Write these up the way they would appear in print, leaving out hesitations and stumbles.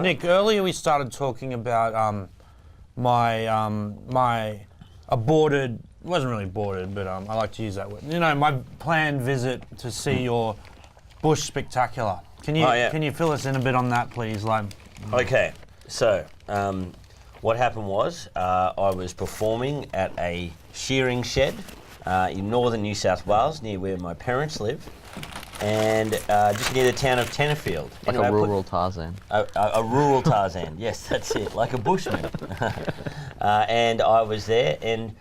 Nick, earlier we started talking about my aborted, it wasn't really aborted, but I like to use that word. You know, my planned visit to see your bush spectacular. Can you fill us in a bit on that, please? Okay, so what happened was I was performing at a shearing shed in northern New South Wales, near where my parents live, and just near the town of Tenterfield. Like a rural Tarzan. A rural Tarzan, yes, that's it, like a bushman. And I was there, and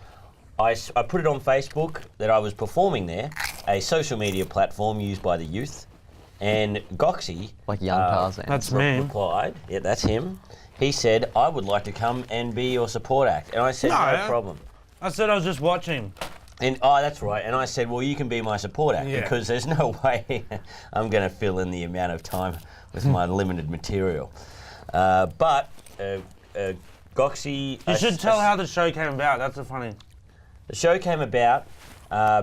I put it on Facebook that I was performing there, a social media platform used by the youth, and Gocsy, like young Tarzan. That's me. Replied, yeah, that's him. He said, I would like to come and be your support act. And I said, no problem. I said I was just watching. And that's right. And I said, well, you can be my support act because there's no way I'm going to fill in the amount of time with my limited material. But Gocsy... You should tell how the show came about. That's funny. The show came about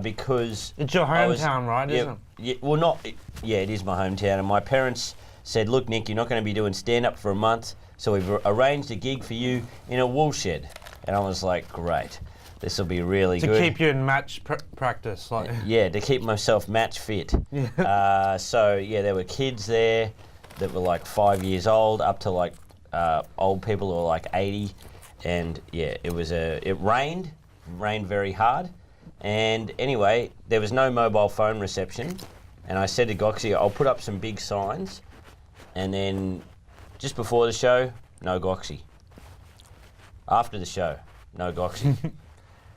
because... It's your hometown, right, isn't it? Yeah, well, not... Yeah, it is my hometown. And my parents said, look, Nick, you're not going to be doing stand-up for a month, so we've arranged a gig for you in a wool shed. And I was like, great. This will be really good. To keep you in match practice. Yeah, to keep myself match fit. Yeah. So, yeah, there were kids there that were like 5 years old, up to like old people who were like 80. And, yeah, it rained very hard. And anyway, there was no mobile phone reception. And I said to Gocsy, I'll put up some big signs. And then just before the show, no Gocsy. After the show, no Gocsy.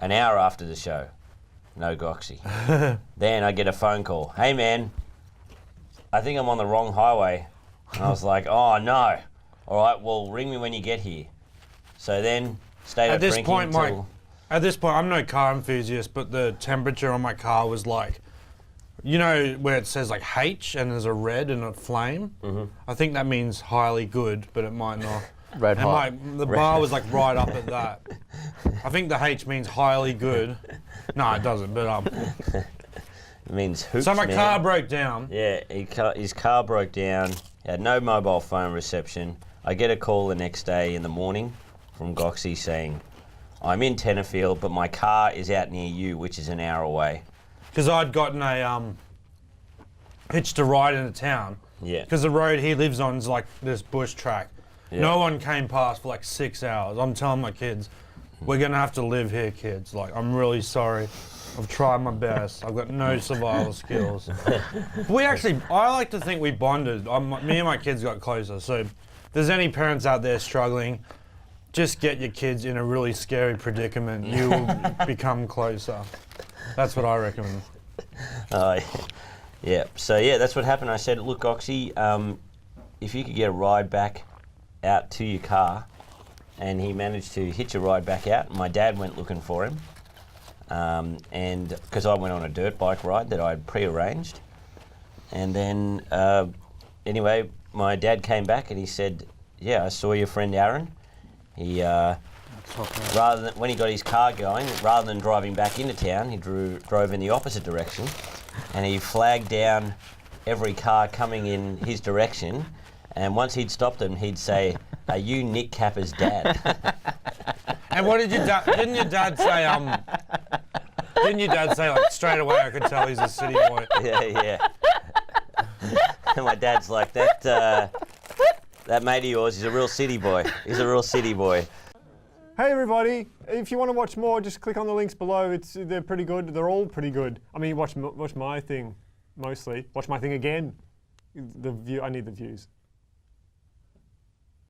An hour after the show, no Gocsy. Then I get a phone call. Hey, man, I think I'm on the wrong highway. And I was like, oh, no. All right, well, ring me when you get here. So then, stayed up drinking until... At this point, I'm no car enthusiast, but the temperature on my car was like, you know where it says like H and there's a red and a flame? Mm-hmm. I think that means highly good, but it might not. Red hot. The bar was like right up at that. I think the H means highly good. No, it doesn't, but It means hoops, so my car broke down. Yeah, his car broke down. He had no mobile phone reception. I get a call the next day in the morning from Gocsy saying, I'm in Tenterfield, but my car is out near you, which is an hour away. Because I'd gotten a hitched a ride into town. Yeah. Because the road he lives on is like this bush track. Yeah. No one came past for like 6 hours. I'm telling my kids, we're gonna have to live here, kids. Like, I'm really sorry. I've tried my best. I've got no survival skills. I like to think we bonded. Me and my kids got closer. So if there's any parents out there struggling, just get your kids in a really scary predicament. You will become closer. That's what I recommend. Yeah. So yeah, that's what happened. I said, look, Gocsy, if you could get a ride back out to your car, and he managed to hitch a ride back out. My dad went looking for him, and because I went on a dirt bike ride that I'd pre-arranged, and then anyway, my dad came back and he said, "Yeah, I saw your friend Aaron. He when he got his car going, rather than driving back into town, he drove in the opposite direction, and he flagged down every car coming in his direction." And once he'd stopped them, he'd say, "Are you Nick Capper'S dad?" And what did didn't your dad say, didn't your dad say, like, straight away I could tell he's a city boy? Yeah. And my dad's like, that mate of yours is a real city boy. He's a real city boy. Hey everybody, if you want to watch more, just click on the links below. They're pretty good. They're all pretty good. I mean, watch my thing, mostly. Watch my thing again. I need the views.